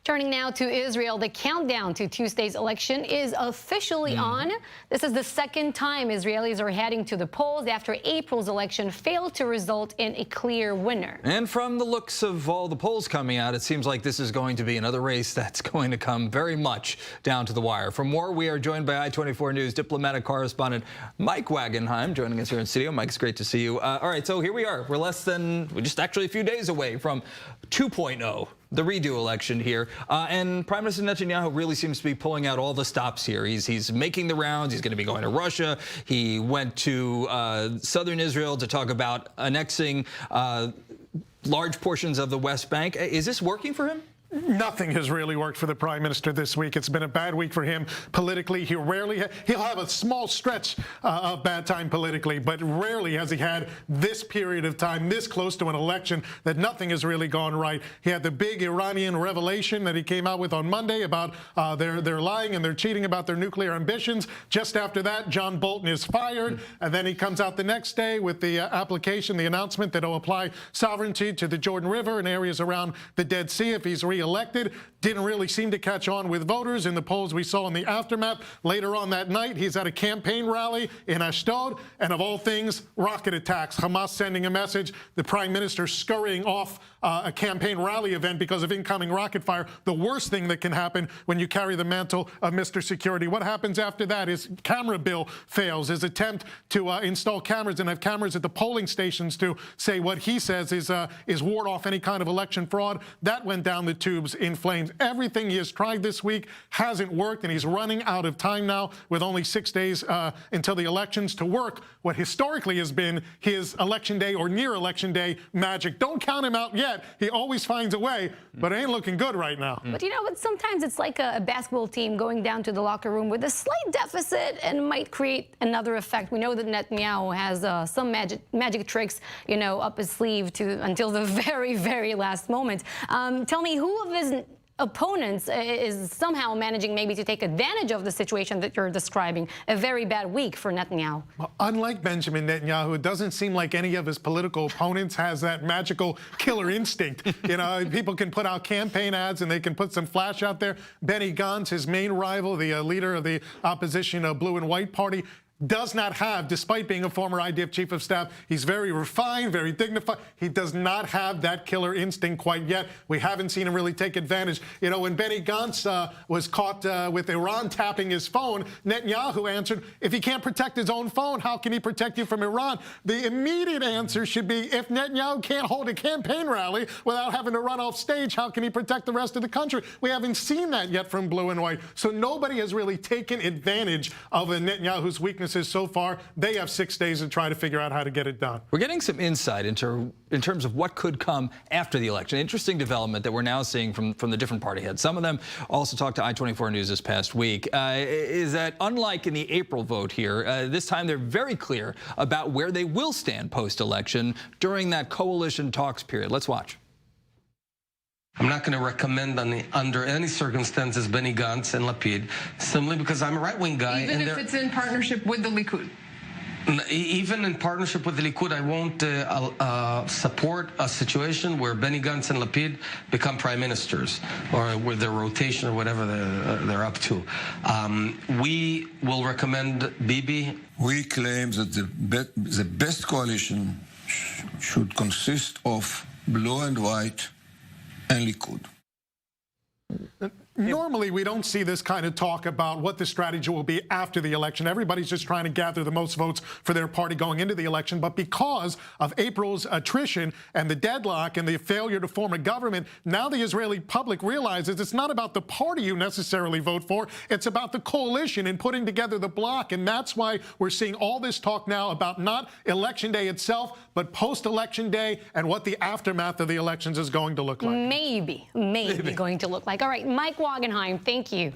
Turning now to Israel, the countdown to Tuesday's election is officially on. This is the second time Israelis are heading to the polls after April's election failed to result in a clear winner. And from the looks of all the polls coming out, it seems like this is going to be another race that's going to come very much down to the wire. For more, we are joined by I-24 News diplomatic correspondent Mike Wagenheim joining us here in studio. Mike, it's great to see you. All right, so here we are. We're just actually a few days away from 2.0. The redo election here, and Prime Minister Netanyahu really seems to be pulling out all the stops here. He's making the rounds. He's going to be going to Russia. He went to southern Israel to talk about annexing large portions of the West Bank. Is this working for him? Nothing has really worked for the Prime Minister this week. It's been a bad week for him politically. He'll have a small stretch of bad time politically, but rarely has he had this period of time this close to an election that nothing has really gone right. He had the big Iranian revelation that he came out with on Monday about they're lying and they're cheating about their nuclear ambitions. Just after that, John Bolton is fired, and then he comes out the next day with the application, the announcement that will apply sovereignty to the Jordan River and areas around the Dead Sea if he's elected. Didn't really seem to catch on with voters in the polls we saw in the aftermath. Later on that night, he's at a campaign rally in Ashdod, and of all things, rocket attacks. Hamas sending a message, the Prime Minister scurrying off a campaign rally event because of incoming rocket fire. The worst thing that can happen when you carry the mantle of Mr. Security. What happens after that? His camera bill fails. His attempt to install cameras and have cameras at the polling stations to say what he says is ward off any kind of election fraud. That went down the tubes in flames. Everything he has tried this week hasn't worked, and he's running out of time now with only 6 days until the elections to work what historically has been his election day or near election day magic. Don't count him out yet. He always finds a way, but it ain't looking good right now. But you know what? Sometimes it's like a basketball team going down to the locker room with a slight deficit and might create another effect. We know that Netanyahu has some magic tricks, you know, up his sleeve until the very, very last moment. Tell me, who of his opponents is somehow managing maybe to take advantage of the situation that you're describing? A very bad week for Netanyahu. Well, unlike Benjamin Netanyahu, it doesn't seem like any of his political opponents has that magical killer instinct. You know, people can put out campaign ads and they can put some flash out there. Benny Gantz, his main rival, the leader of the opposition Blue and White Party, does not have, despite being a former IDF chief of staff, he's very refined, very dignified. He does not have that killer instinct quite yet. We haven't seen him really take advantage. You know, when Benny Gantz was caught with Iran tapping his phone, Netanyahu answered, if he can't protect his own phone, how can he protect you from Iran? The immediate answer should be, if Netanyahu can't hold a campaign rally without having to run off stage, how can he protect the rest of the country? We haven't seen that yet from Blue and White. So nobody has really taken advantage of Netanyahu's weakness so far. They have 6 days to try to figure out how to get it done. We're getting some insight in terms of what could come after the election. Interesting development that we're now seeing from the different party heads. Some of them also talked to I-24 News this past week. Is that unlike in the April vote here, this time they're very clear about where they will stand post-election during that coalition talks period. Let's watch. I'm not going to recommend under any circumstances Benny Gantz and Lapid, simply because I'm a right-wing guy. Even if it's in partnership with the Likud? Even in partnership with the Likud, I won't support a situation where Benny Gantz and Lapid become prime ministers, or with their rotation or whatever they're up to. We will recommend Bibi. We claim that the best coalition should consist of Blue and White and Likud. Normally, we don't see this kind of talk about what the strategy will be after the election. Everybody's just trying to gather the most votes for their party going into the election. But because of April's attrition and the deadlock and the failure to form a government, now the Israeli public realizes it's not about the party you necessarily vote for. It's about the coalition and putting together the bloc. And that's why we're seeing all this talk now about not election day itself, but post-election day and what the aftermath of the elections is going to look like. Maybe going to look like. All right, Mike Wagenheim, thank you.